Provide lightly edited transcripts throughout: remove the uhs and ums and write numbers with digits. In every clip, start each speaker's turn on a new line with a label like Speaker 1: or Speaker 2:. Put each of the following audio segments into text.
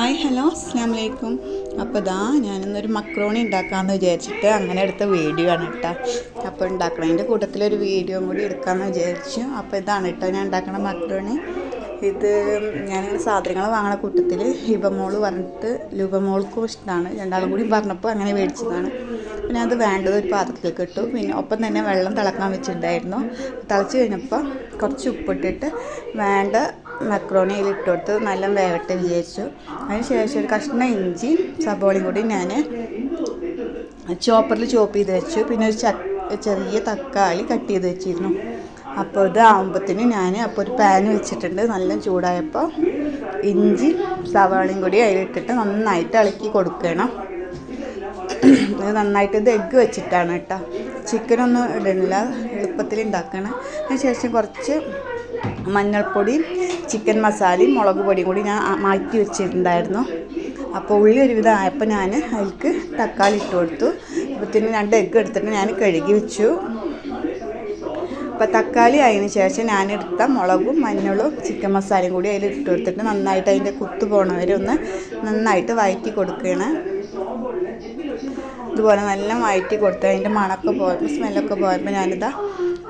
Speaker 1: Hi hello അസ്സലാമു അലൈക്കും. അപ്പോൾ ഇതാ ഞാനിന്നൊരു മക്രോണി ഉണ്ടാക്കാമെന്ന് വിചാരിച്ചിട്ട് അങ്ങനെ എടുത്ത വീഡിയോ ആണ് കേട്ടോ. അപ്പോൾ ഉണ്ടാക്കണതിൻ്റെ കൂട്ടത്തിലൊരു വീഡിയോ കൂടി എടുക്കാമെന്ന് വിചാരിച്ചു. അപ്പോൾ ഇതാണ് കേട്ടോ ഞാൻ ഉണ്ടാക്കണ മക്രോണി. ഇത് ഞാനിങ്ങനെ സാധനങ്ങൾ വാങ്ങണ കൂട്ടത്തിൽ ഹിബമോള് പറഞ്ഞിട്ട് ലുബമോൾക്കും ഇഷ്ടമാണ്, രണ്ടാളും കൂടി പറഞ്ഞപ്പോൾ അങ്ങനെ മേടിച്ചതാണ്. പിന്നെ അത് വേണ്ടത് ഒരു പാത്രത്തിലേക്ക് ഇട്ടു. പിന്നെ ഒപ്പം തന്നെ വെള്ളം തിളക്കാൻ വെച്ചിട്ടുണ്ടായിരുന്നു. തിളച്ച് കഴിഞ്ഞപ്പോൾ കുറച്ച് ഉപ്പിട്ടിട്ട് വേണ്ട മക്രോണി അതിൽ ഇട്ട് കൊടുത്ത് നല്ല വേവട്ടെ വിചാരിച്ചു. അതിന് ശേഷം ഒരു കഷ്ണം ഇഞ്ചി സബോളയും കൂടി ഞാൻ ചോപ്പറിൽ ചോപ്പ് ചെയ്ത് വെച്ചു. പിന്നെ ഒരു ചെറിയ തക്കാളി കട്ട് ചെയ്ത് വെച്ചിരുന്നു. അപ്പോൾ ഇത് ആകുമ്പത്തിന് ഞാൻ അപ്പോൾ ഒരു പാൻ വെച്ചിട്ടുണ്ട്. നല്ല ചൂടായപ്പോൾ ഇഞ്ചി സവാളയും കൂടി അതിലിട്ടിട്ട് നന്നായിട്ട് ഇളക്കി കൊടുക്കണം. ഇത് നന്നായിട്ട് ഇത് എഗ്ഗ് വെച്ചിട്ടാണ് കേട്ടോ, ചിക്കനൊന്നും ഇടുന്നില്ല, എളുപ്പത്തിൽ ഉണ്ടാക്കണം. അതിന് ശേഷം കുറച്ച് മഞ്ഞൾപ്പൊടിയും ചിക്കൻ മസാലയും മുളക് പൊടിയും കൂടി ഞാൻ മാറ്റി വെച്ചിട്ടുണ്ടായിരുന്നു. അപ്പോൾ ഉള്ളി ഒരുവിധം ആയപ്പോൾ ഞാൻ അതിലേക്ക് തക്കാളി ഇട്ട് കൊടുത്തു. അപ്പോഴത്തേനും 2 എഗ്ഗ് എടുത്തിട്ട് ഞാൻ കഴുകി വെച്ചു. അപ്പോൾ തക്കാളി ആയതിന് ശേഷം ഞാനെടുത്ത മുളകും മഞ്ഞളും ചിക്കൻ മസാലയും കൂടി അതിൽ ഇട്ട് കൊടുത്തിട്ട് നന്നായിട്ട് അതിൻ്റെ കുത്തു പോകണവരെ ഒന്ന് നന്നായിട്ട് വഴറ്റി കൊടുക്കുകയാണ്. ഇതുപോലെ നല്ല വഴറ്റി കൊടുത്ത് അതിൻ്റെ മണമൊക്കെ പോയപ്പോൾ സ്മെല്ലൊക്കെ പോയപ്പോൾ ഞാനിതാ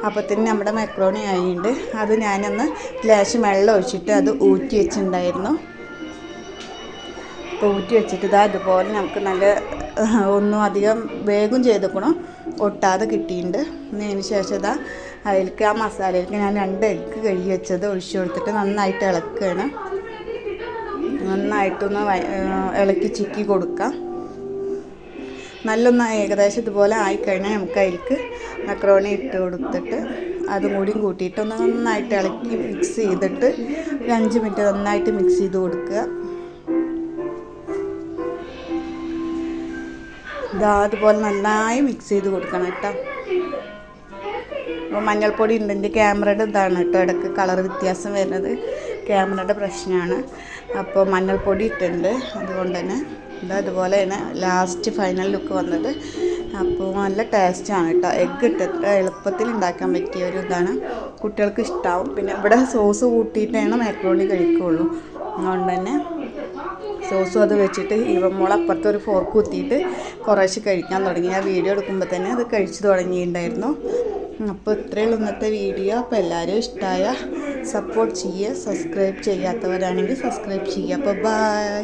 Speaker 1: അപ്പോഴത്തേന് നമ്മുടെ മക്രോണി ആയിട്ടുണ്ട്. അത് ഞാനൊന്ന് ലേശം വെള്ളം ഒഴിച്ചിട്ട് അത് ഊറ്റി വെച്ചിട്ടുണ്ടായിരുന്നു. അപ്പോൾ ഊറ്റി വെച്ചിട്ട് ഇതാ ഇതുപോലെ നമുക്ക് നല്ല ഒന്നും അധികം വേഗം ചെയ്തേക്കണം, ഒട്ടാതെ കിട്ടിയിട്ടുണ്ട്. അതിന് ശേഷം ഇതാ അതിലേക്ക് ആ മസാലയിലേക്ക് ഞാൻ 2 എഗ്ഗ് കഴുകി വെച്ചത് ഒഴിച്ചു കൊടുത്തിട്ട് നന്നായിട്ട് ഇളക്കുകയാണ്. നന്നായിട്ടൊന്ന് ഇളക്കി ചിക്കി കൊടുക്കാം. നല്ലൊന്ന് ഏകദേശം ഇതുപോലെ ആയിക്കഴിഞ്ഞാൽ നമുക്ക് അതിലേക്ക് മക്രോണി ഇട്ട് കൊടുത്തിട്ട് അതും കൂടിയും കൂട്ടിയിട്ട് ഒന്ന് നന്നായിട്ട് ഇളക്കി മിക്സ് ചെയ്തിട്ട് ഒരു 5 മിനിറ്റ് നന്നായിട്ട് മിക്സ് ചെയ്ത് കൊടുക്കുക. ഇതാ അതുപോലെ നന്നായി മിക്സ് ചെയ്ത് കൊടുക്കണം കേട്ടോ. അപ്പോൾ മഞ്ഞൾപ്പൊടി ഉണ്ട്, എൻ്റെ ക്യാമറയുടെ ഇതാണ് കേട്ടോ, ഇടയ്ക്ക് കളർ വ്യത്യാസം വരുന്നത് ക്യാമറയുടെ പ്രശ്നമാണ്. അപ്പോൾ മഞ്ഞൾപ്പൊടി ഇട്ടുണ്ട്, അതുകൊണ്ട് തന്നെ അതുപോലെ തന്നെ ലാസ്റ്റ് ഫൈനൽ ലുക്ക് വന്നത്. അപ്പോൾ നല്ല ടേസ്റ്റാണ് കേട്ടോ. എഗ്ഗ് ഇട്ടിട്ട് എളുപ്പത്തിൽ ഉണ്ടാക്കാൻ പറ്റിയ ഒരു ഇതാണ്, കുട്ടികൾക്ക് ഇഷ്ടമാവും. പിന്നെ ഇവിടെ സോസ് കൂട്ടിയിട്ടാണ് മാക്രോണി കഴിക്കുകയുള്ളൂ, അതുകൊണ്ട് തന്നെ സോസും അത് വെച്ചിട്ട് ഇവമോൾ അപ്പുറത്ത് ഒരു ഫോർക്ക് കുത്തിയിട്ട് കുറേശ്ശെ കഴിക്കാൻ തുടങ്ങി. ആ വീഡിയോ എടുക്കുമ്പോൾ തന്നെ അത് കഴിച്ചു തുടങ്ങിയിട്ടുണ്ടായിരുന്നു. അപ്പോൾ ഇത്രയുള്ള ഇന്നത്തെ വീഡിയോ. അപ്പോൾ എല്ലാവരും ഇഷ്ടമായ സപ്പോർട്ട് ചെയ്യുക, സബ്സ്ക്രൈബ് ചെയ്യാത്തവരാണെങ്കിൽ സബ്സ്ക്രൈബ് ചെയ്യുക. അപ്പോൾ ബൈ.